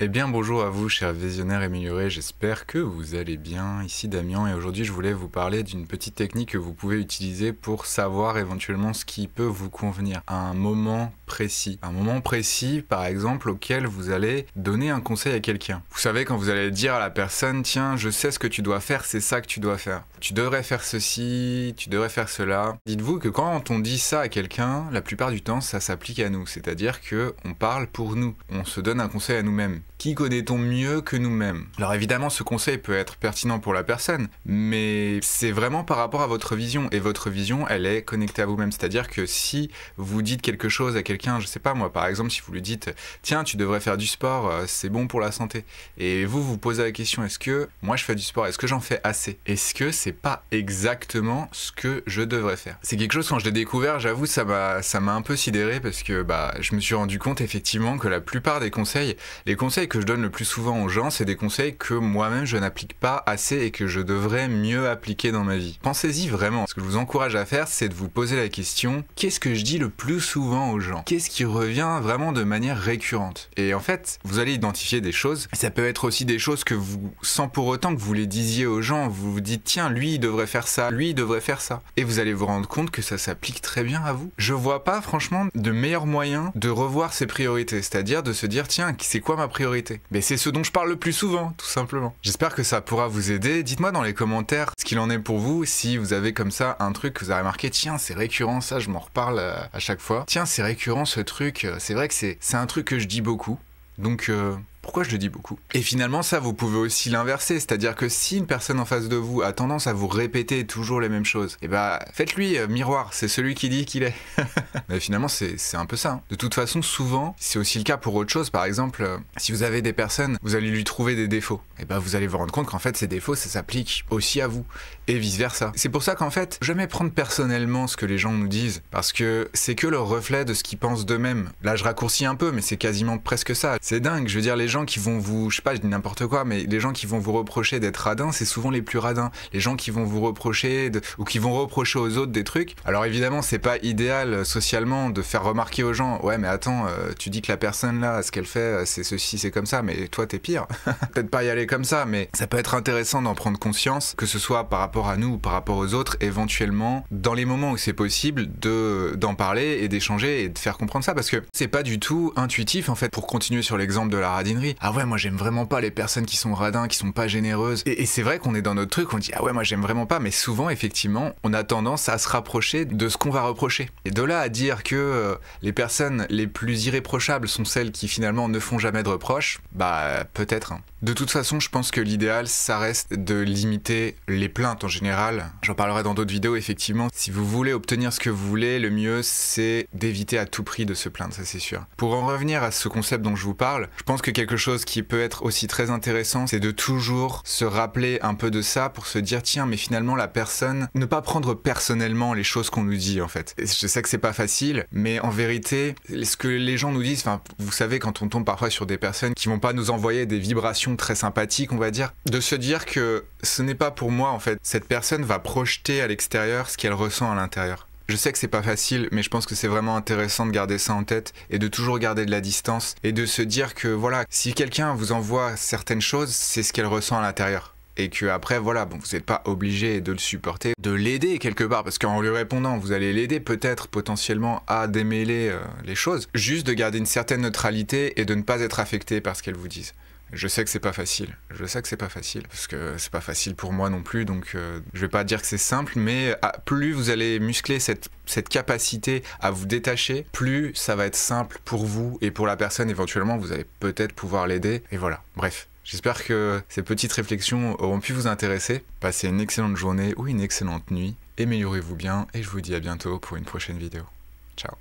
Eh bien bonjour à vous chers visionnaires améliorés, j'espère que vous allez bien. Ici Damien et aujourd'hui je voulais vous parler d'une petite technique que vous pouvez utiliser pour savoir éventuellement ce qui peut vous convenir à un moment précis. Un moment précis par exemple auquel vous allez donner un conseil à quelqu'un. Vous savez quand vous allez dire à la personne tiens je sais ce que tu dois faire, c'est ça que tu dois faire. Tu devrais faire ceci, tu devrais faire cela. Dites-vous que quand on dit ça à quelqu'un, la plupart du temps ça s'applique à nous. C'est-à-dire que on parle pour nous, on se donne un conseil à nous-mêmes. Qui connaît-on mieux que nous-mêmes? Alors évidemment, ce conseil peut être pertinent pour la personne, mais c'est vraiment par rapport à votre vision. Et votre vision, elle est connectée à vous-même. C'est-à-dire que si vous dites quelque chose à quelqu'un, je sais pas moi, par exemple, si vous lui dites « Tiens, tu devrais faire du sport, c'est bon pour la santé. » Et vous, vous posez la question « Est-ce que moi je fais du sport? Est-ce que j'en fais assez? Est-ce que c'est pas exactement ce que je devrais faire ?» C'est quelque chose, quand je l'ai découvert, j'avoue, ça m'a un peu sidéré parce que je me suis rendu compte effectivement que la plupart des conseils, les conseils que je donne le plus souvent aux gens, c'est des conseils que moi-même je n'applique pas assez et que je devrais mieux appliquer dans ma vie. Pensez-y vraiment. Ce que je vous encourage à faire, c'est de vous poser la question, qu'est-ce que je dis le plus souvent aux gens? Qu'est-ce qui revient vraiment de manière récurrente? Et en fait, vous allez identifier des choses. Ça peut être aussi des choses que vous, sans pour autant que vous les disiez aux gens, vous vous dites, tiens, lui, il devrait faire ça, lui, il devrait faire ça. Et vous allez vous rendre compte que ça s'applique très bien à vous. Je vois pas, franchement, de meilleur moyen de revoir ses priorités. C'est-à-dire de se dire, tiens, c'est quoi ma priorité? Mais c'est ce dont je parle le plus souvent, tout simplement. J'espère que ça pourra vous aider. Dites-moi dans les commentaires ce qu'il en est pour vous, si vous avez comme ça un truc que vous avez remarqué, tiens, c'est récurrent, ça, je m'en reparle à chaque fois. Tiens, c'est récurrent ce truc, c'est vrai que c'est un truc que je dis beaucoup. Donc, pourquoi je le dis beaucoup? Et finalement, ça, vous pouvez aussi l'inverser. C'est-à-dire que si une personne en face de vous a tendance à vous répéter toujours les mêmes choses, et faites-lui miroir, c'est celui qui dit qu'il est. Mais finalement, c'est un peu ça. Hein. De toute façon, souvent, c'est aussi le cas pour autre chose. Par exemple, si vous avez des personnes, vous allez lui trouver des défauts. Et vous allez vous rendre compte qu'en fait, ces défauts, ça s'applique aussi à vous. Et vice-versa. C'est pour ça qu'en fait, jamais prendre personnellement ce que les gens nous disent. Parce que c'est que le reflet de ce qu'ils pensent d'eux-mêmes. Là, je raccourcis un peu, mais c'est quasiment presque ça. C'est dingue. Je veux dire, les gens qui vont vous, je sais pas, je dis n'importe quoi, mais les gens qui vont vous reprocher d'être radin, c'est souvent les plus radins. Les gens qui vont vous reprocher ou qui vont reprocher aux autres des trucs. Alors évidemment, c'est pas idéal socialement de faire remarquer aux gens, ouais mais attends, tu dis que la personne là, ce qu'elle fait, c'est ceci, c'est comme ça, mais toi t'es pire. Peut-être pas y aller comme ça, mais ça peut être intéressant d'en prendre conscience, que ce soit par rapport à nous ou par rapport aux autres, éventuellement, dans les moments où c'est possible, d'en parler et d'échanger et de faire comprendre ça, parce que c'est pas du tout intuitif en fait, pour continuer sur l'exemple de la radinerie. Ah ouais, moi j'aime vraiment pas les personnes qui sont radins, qui sont pas généreuses. Et c'est vrai qu'on est dans notre truc, on dit ah ouais, moi j'aime vraiment pas, mais souvent effectivement, on a tendance à se rapprocher de ce qu'on va reprocher. Et de là à dire que les personnes les plus irréprochables sont celles qui finalement ne font jamais de reproches, peut-être. Hein. De toute façon, je pense que l'idéal, ça reste de limiter les plaintes en général. J'en parlerai dans d'autres vidéos, effectivement. Si vous voulez obtenir ce que vous voulez, le mieux, c'est d'éviter à tout prix de se plaindre, ça c'est sûr. Pour en revenir à ce concept dont je vous parle, je pense que quelque chose qui peut être aussi très intéressant, c'est de toujours se rappeler un peu de ça pour se dire, tiens, mais finalement, la personne, ne pas prendre personnellement les choses qu'on nous dit, en fait. Et je sais que c'est pas facile, mais en vérité, ce que les gens nous disent, enfin, vous savez, quand on tombe parfois sur des personnes qui vont pas nous envoyer des vibrations très sympathiques, on va dire, de se dire que ce n'est pas pour moi, en fait. Cette personne va projeter à l'extérieur ce qu'elle ressent à l'intérieur. Je sais que c'est pas facile, mais je pense que c'est vraiment intéressant de garder ça en tête et de toujours garder de la distance et de se dire que voilà, si quelqu'un vous envoie certaines choses, c'est ce qu'elle ressent à l'intérieur. Et que après voilà, bon, vous n'êtes pas obligé de le supporter, de l'aider quelque part, parce qu'en lui répondant, vous allez l'aider peut-être potentiellement à démêler les choses, juste de garder une certaine neutralité et de ne pas être affecté par ce qu'elles vous disent. Je sais que c'est pas facile, parce que c'est pas facile pour moi non plus, donc je vais pas dire que c'est simple, mais plus vous allez muscler cette capacité à vous détacher, plus ça va être simple pour vous et pour la personne, éventuellement vous allez peut-être pouvoir l'aider, et voilà, bref. J'espère que ces petites réflexions auront pu vous intéresser. Passez une excellente journée ou une excellente nuit, améliorez-vous bien et je vous dis à bientôt pour une prochaine vidéo. Ciao.